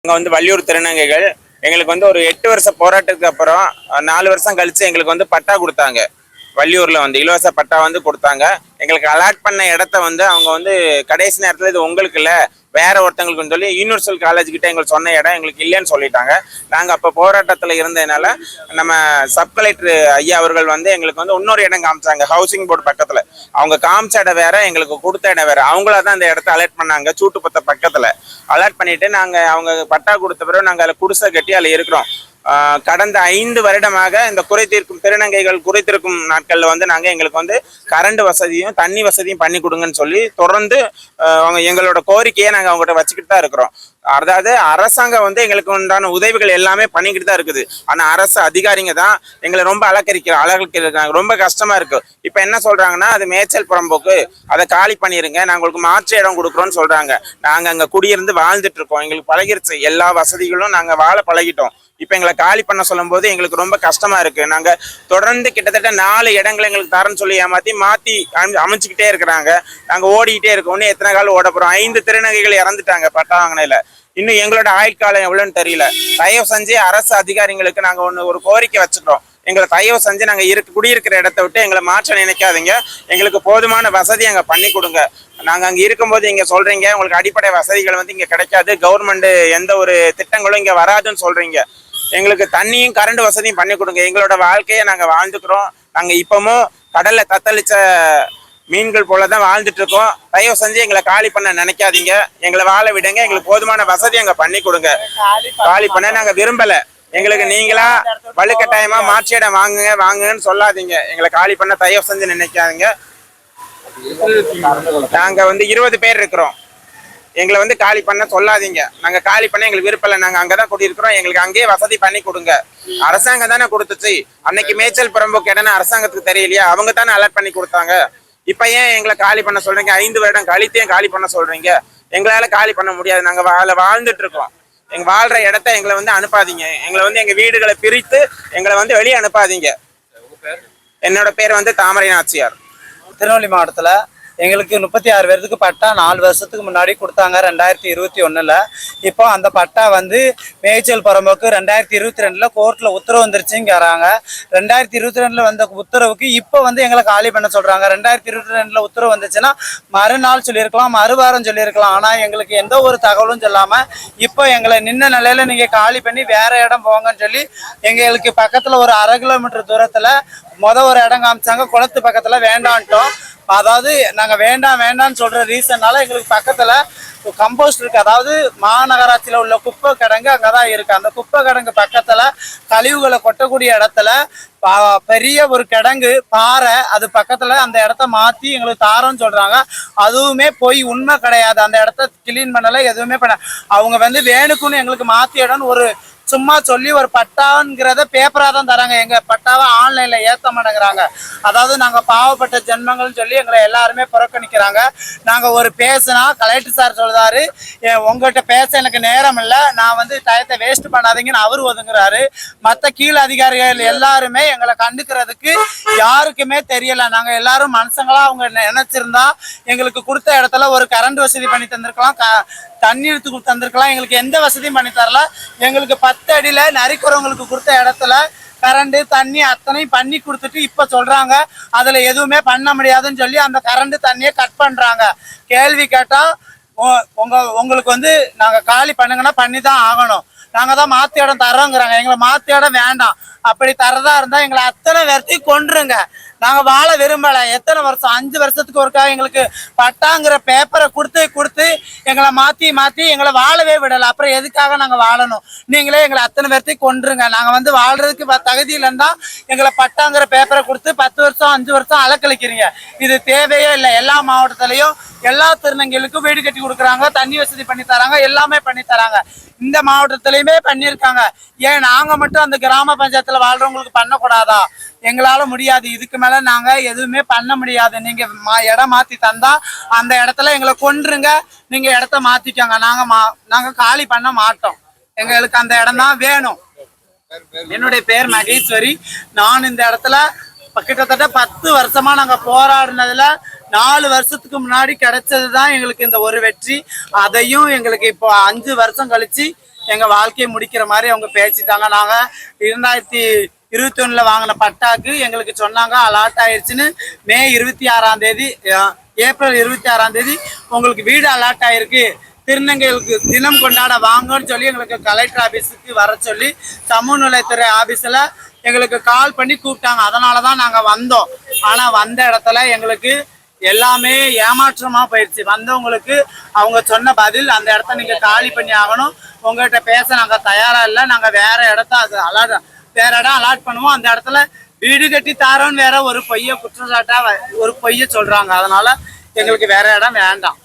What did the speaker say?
அங்கே வந்து வள்ளியூர் திருநங்கைகள் எங்களுக்கு வந்து ஒரு 8 வருஷ போராட்டத்துக்கு அப்புறம் 4 வருஷம் கழிச்சு எங்களுக்கு வந்து பட்டா கொடுத்தாங்க. வள்ளியூர்ல வந்து இலவச பட்டா வந்து கொடுத்தாங்க. எங்களுக்கு அலாட் பண்ண இடத்த வந்து அவங்க வந்து கடைசி நேரத்தில் இது உங்களுக்கு இல்லை வேற ஒருத்தங்களுக்கு சொல்லி யூனிவர்சல் காலேஜ் கிட்ட எங்களுக்கு சொன்ன இடம் எங்களுக்கு இல்லைன்னு சொல்லிட்டாங்க. நாங்கள் அப்போ போராட்டத்தில் இருந்ததுனால நம்ம சப் கலெக்டர் ஐயா அவர்கள் வந்து எங்களுக்கு வந்து இன்னொரு இடம் காமிச்சாங்க. ஹவுசிங் போர்டு பக்கத்தில் அவங்க காமிச்ச இடம் வேற, எங்களுக்கு கொடுத்த இடம் வேற. அவங்களா தான் அந்த இடத்த அலாட் பண்ணாங்க. சூட்டுப்பத்த பக்கத்தில் அலாட் பண்ணிட்டு நாங்கள் அவங்க பட்டா கொடுத்த பிறகு நாங்கள் அதில் குடிசை கட்டி அதில் இருக்கிறோம். கடந்த 5 வருடமாக இந்த குறைதீர்க்கும் திருநங்கைகள் குறைத்திருக்கும் நாட்கள்ல வந்து நாங்க எங்களுக்கு வந்து கரண்ட் வசதியும் தண்ணி வசதியும் பண்ணி கொடுங்கன்னு சொல்லி தொடர்ந்து எங்களோட கோரிக்கையை நாங்க அவங்ககிட்ட வச்சுக்கிட்டு தான் இருக்கிறோம். அதாவது அரசாங்கம் வந்து எங்களுக்கு உண்டான உதவிகள் எல்லாமே பண்ணிக்கிட்டு தான் இருக்குது. ஆனா அரசு அதிகாரிங்க தான் எங்களை ரொம்ப அலக்கழிக்கிறாங்க. ரொம்ப கஷ்டமா இருக்கு. இப்ப என்ன சொல்றாங்கன்னா அது மேய்ச்சல் புறம்போக்கு, அதை காலி பண்ணிருங்க, நாங்க உங்களுக்கு மாற்று இடம் கொடுக்குறோம்னு சொல்றாங்க. நாங்க அங்க குடியிருந்து வாழ்ந்துட்டு இருக்கோம். எங்களுக்கு பழகிருச்சு, எல்லா வசதிகளும் நாங்க வாழ பழகிட்டோம். இப்போ எங்களை காலி பண்ண சொல்லும் போது எங்களுக்கு ரொம்ப கஷ்டமா இருக்கு. நாங்க தொடர்ந்து கிட்டத்தட்ட 4 இடங்களை எங்களுக்கு தரேன்னு சொல்லி மாத்தி அமைச்சுக்கிட்டே இருக்கிறாங்க. நாங்க ஓடிக்கிட்டே இருக்கோம். இன்னும் எத்தனை காலம் ஓட போறோம்? 5 திருநங்கைகள் இறந்துட்டாங்க பட்டா வாங்கினையில. இன்னும் எங்களோட ஆயுட்காலம் எவ்வளோன்னு தெரியல. தயவு செஞ்சு அரசு அதிகாரிகளுக்கு நாங்க ஒரு கோரிக்கை வச்சுக்கிறோம். எங்களை தயவு செஞ்சு நாங்க குடியிருக்கிற இடத்த விட்டு எங்களை மாற்ற நினைக்காதீங்க. எங்களுக்கு போதுமான வசதி அங்க பண்ணி கொடுங்க. நாங்க அங்க இருக்கும்போது இங்க சொல்றீங்க உங்களுக்கு அடிப்படை வசதிகள் வந்து இங்க கிடைக்காது, கவர்மெண்ட் எந்த ஒரு திட்டங்களும் இங்க வராதுன்னு சொல்றீங்க. எங்களுக்கு தண்ணியும் கரண்ட் வசதியும் பண்ணி கொடுங்க. எங்களோட வாழ்க்கையை நாங்க வாழ்ந்துக்கிறோம். நாங்க இப்பவும் கடல்ல தத்தளிச்ச மீன்கள் போலதான் வாழ்ந்துட்டு இருக்கோம். தயவு செஞ்சு எங்களை காலி பண்ண நினைக்காதீங்க. எங்களை வாழ விடுங்க. எங்களுக்கு போதுமான வசதி அங்க பண்ணி கொடுங்க. காலி பண்ண நாங்க விரும்பல. எங்களுக்கு நீங்களா வலுக்கட்டாயமா மாற்று இடம் வாங்குங்கன்னு சொல்லாதீங்க. எங்களை காலி பண்ண தயவு செஞ்சு நினைக்காதீங்க. நாங்க வந்து 20 பேர் இருக்கிறோம். எங்களை வந்து காலி பண்ண சொல்லாதீங்க. நாங்க காலி பண்ண எங்களுக்கு விருப்பம் இல்லை. நாங்க அங்கதான் குடியிருக்கிறோம். எங்களுக்கு அங்கேயே வசதி பண்ணி கொடுங்க. அரசாங்கம் தானே கொடுத்துச்சு. அன்னைக்கு மேய்ச்சல் புறம்போக்கு இடம்னு அரசாங்கத்துக்கு தெரியலையா? அவங்க தானே அலர்ட் பண்ணி கொடுத்தாங்க. இப்ப ஏன் எங்களை காலி பண்ண சொல்றீங்க? 5 வருடம் கழித்தையும் காலி பண்ண சொல்றீங்க. எங்களால காலி பண்ண முடியாது. நாங்க வாழ்ந்துட்டு இருக்கோம். எங்க வாழ்ற இடத்த எங்களை வந்து அனுப்பாதீங்க. எங்களை வந்து எங்க வீடுகளை பிரித்து எங்களை வந்து வெளியே அனுப்பாதீங்க. என்னோட பேர் வந்து தாமரை நாச்சியார். திருநெல்வேலி மாவட்டத்தில் எங்களுக்கு 36 பேருக்கு பட்டா 4 வருஷத்துக்கு முன்னாடி கொடுத்தாங்க 2021. இப்போ அந்த பட்டா வந்து மேய்ச்சல் புறம்போக்கு 2022 கோர்ட்டில் உத்தரவு வந்துருச்சுங்கிறாங்க. 2022 வந்த உத்தரவுக்கு இப்போ வந்து எங்களை காலி பண்ண சொல்கிறாங்க. 2022 உத்தரவு வந்துச்சுன்னா மறுநாள் சொல்லியிருக்கலாம், மறுவாரம் சொல்லியிருக்கலாம். ஆனால் எங்களுக்கு எந்த ஒரு தகவலும் சொல்லாமல் இப்போ எங்களை நின்ன நிலையில் நீங்கள் காலி பண்ணி வேறு இடம் போங்கன்னு சொல்லி எங்களுக்கு பக்கத்தில் ஒரு 1/2 கிலோமீட்டர் தூரத்தில் ஒரு இடம் காமிச்சாங்க. குளத்து பக்கத்தில் வேண்டான்ட்டோம். அதாவது நாங்கள் வேண்டாம்னு சொல்கிற ரீசன்னால எங்களுக்கு பக்கத்தில் கம்போஸ்ட் இருக்குது. அதாவது மாநகராட்சியில் உள்ள குப்பை கிடங்கு அங்கே தான் இருக்குது. அந்த குப்பை கிடங்கு பக்கத்தில் கழிவுகளை கொட்டக்கூடிய இடத்துல பெரிய ஒரு கிடங்கு பாறை, அது பக்கத்தில் அந்த இடத்த மாற்றி எங்களுக்கு தாரோன்னு சொல்கிறாங்க. அதுவுமே போய் உண்மை கிடையாது. அந்த இடத்த கிளீன் பண்ணலை, எதுவுமே பண்ண. அவங்க வந்து வேணுக்குன்னு எங்களுக்கு மாற்றி இடம்னு ஒரு சும்மா சொல்லி ஒரு பட்டாங்கிறத பேப்பராக தான் தராங்க. எங்கள் பட்டாவை ஆன்லைனில் ஏற்ற மாட்டேங்கிறாங்க. அதாவது நாங்கள் பாவப்பட்ட ஜென்மங்கள்னு சொல்லி எங்களை எல்லாருமே புறக்கணிக்கிறாங்க. நாங்கள் ஒரு பேசுனா கலெக்டர் சார் சொல்கிறாரு, உங்கள்கிட்ட பேச எனக்கு நேரம் இல்லை, நான் வந்து டயத்தை வேஸ்ட் பண்ணாதீங்கன்னு அவர் ஒதுங்குறாரு. மற்ற கீழ் அதிகாரிகள் எல்லாருமே எங்களை கண்டுக்கிறதுக்கு யாருக்குமே தெரியலை. நாங்கள் எல்லாரும் மனுஷங்களா அவங்க நினைச்சிருந்தா எங்களுக்கு கொடுத்த இடத்துல ஒரு கரண்ட் வசதி பண்ணி தந்திருக்கலாம், தண்ணி எடுத்து தந்திருக்கலாம். எங்களுக்கு எந்த வசதியும் பண்ணி தரல. எங்களுக்கு 10 அடியில் நரிக்குறவங்களுக்கு கொடுத்த இடத்துல கரண்ட் தண்ணி அத்தனையும் பண்ணி கொடுத்துட்டு இப்போ சொல்கிறாங்க அதில் எதுவுமே பண்ண முடியாதுன்னு சொல்லி அந்த கரண்ட் தண்ணியை கட் பண்ணுறாங்க. கேள்வி கேட்டால் உங்களுக்கு வந்து நாங்கள் காலி பண்ணுங்கன்னா பண்ணி தான் ஆகணும், நாங்கள் தான் மாற்று இடம் தரோங்கிறாங்க. எங்களை மாற்று இடம் வேண்டாம். அப்படி தரதா இருந்தால் எங்களை அத்தனை பேர்த்தையும் கொன்றுங்க. நாங்கள் வாழ விரும்பலை. எத்தனை வருஷம்? 5 வருஷத்துக்கு ஒருக்காக எங்களுக்கு பட்டாங்கிற பேப்பரை கொடுத்து எங்களை மாற்றி எங்களை வாழவே விடலை. அப்புறம் எதுக்காக நாங்கள் வாழணும்? நீங்களே எங்களை அத்தனை பேர்த்தையும் கொன்றுங்க. நாங்கள் வந்து வாழ்றதுக்கு தகுதி இல்லைன்னா எங்களை பட்டாங்கிற பேப்பரை கொடுத்து 10 வருஷம் 5 வருஷம் அலக்கழிக்கிறீங்க. இது தேவையே இல்லை. எல்லா மாவட்டத்திலையும் எல்லா திருநங்கைகளுக்கும் வீடு கட்டி கொடுக்குறாங்க, தண்ணி வசதி பண்ணி தராங்க, எல்லாமே பண்ணி தராங்க. இந்த மாவட்டத்திலையுமே பண்ணியிருக்காங்க. ஏன் நாங்கள் மட்டும் அந்த கிராம பஞ்சாயத்தில் வாழ்றவங்களுக்கு பண்ணக்கூடாதா? எங்களால முடியாது. இதுக்கு மேல நாங்க எதுவுமே பண்ண முடியாது. நீங்க இடம் மாத்தி தந்தா அந்த இடத்துல எங்களை கொன்றுங்க, நீங்க இடத்த மாத்திக்கோங்க. நாங்க காலி பண்ண மாட்டோம். எங்களுக்கு அந்த இடம் தான் வேணும். என்னுடைய பேர் மகேஸ்வரி. நான் இந்த இடத்துல கிட்டத்தட்ட 10 வருஷமா நாங்க போராடினதுல 4 வருஷத்துக்கு முன்னாடி கிடைச்சதுதான் எங்களுக்கு இந்த ஒரு வெற்றி. அதையும் எங்களுக்கு இப்போ 5 வருஷம் கழிச்சு எங்கள் வாழ்க்கையை முடிக்கிற மாதிரி அவங்க பேசிட்டாங்க. நாங்கள் 2021 வாங்கின பட்டாக்கு எங்களுக்கு சொன்னாங்க அலாட் ஆயிடுச்சுன்னு. மே 26ஆம் தேதி ஏப்ரல் 26ஆம் தேதி உங்களுக்கு வீடு அலாட் ஆயிருக்கு, திருநங்கைகளுக்கு தினம் கொண்டாட வாங்கன்னு சொல்லி எங்களுக்கு கலெக்டர் ஆஃபீஸுக்கு வர சொல்லி சமூக நலத்துறை ஆஃபீஸில் எங்களுக்கு கால் பண்ணி கூப்பிட்டாங்க. அதனால தான் நாங்கள் வந்தோம். ஆனால் வந்த இடத்துல எங்களுக்கு எல்லாமே ஏமாற்றமாக போயிடுச்சு. வந்தவங்களுக்கு அவங்க சொன்ன பதில், அந்த இடத்த நீங்கள் காலி பண்ணி ஆகணும், உங்கள்கிட்ட பேச நாங்கள் தயாராக இல்லை, நாங்கள் வேறு இடத்த அது வேறு இடம் அலாட் பண்ணுவோம், அந்த இடத்துல வீடு கட்டி தாரோன்னு வேற ஒரு பொய்யை குற்றச்சாட்டாக ஒரு பொய்யை சொல்கிறாங்க. அதனால் எங்களுக்கு வேறு இடம் வேண்டாம்.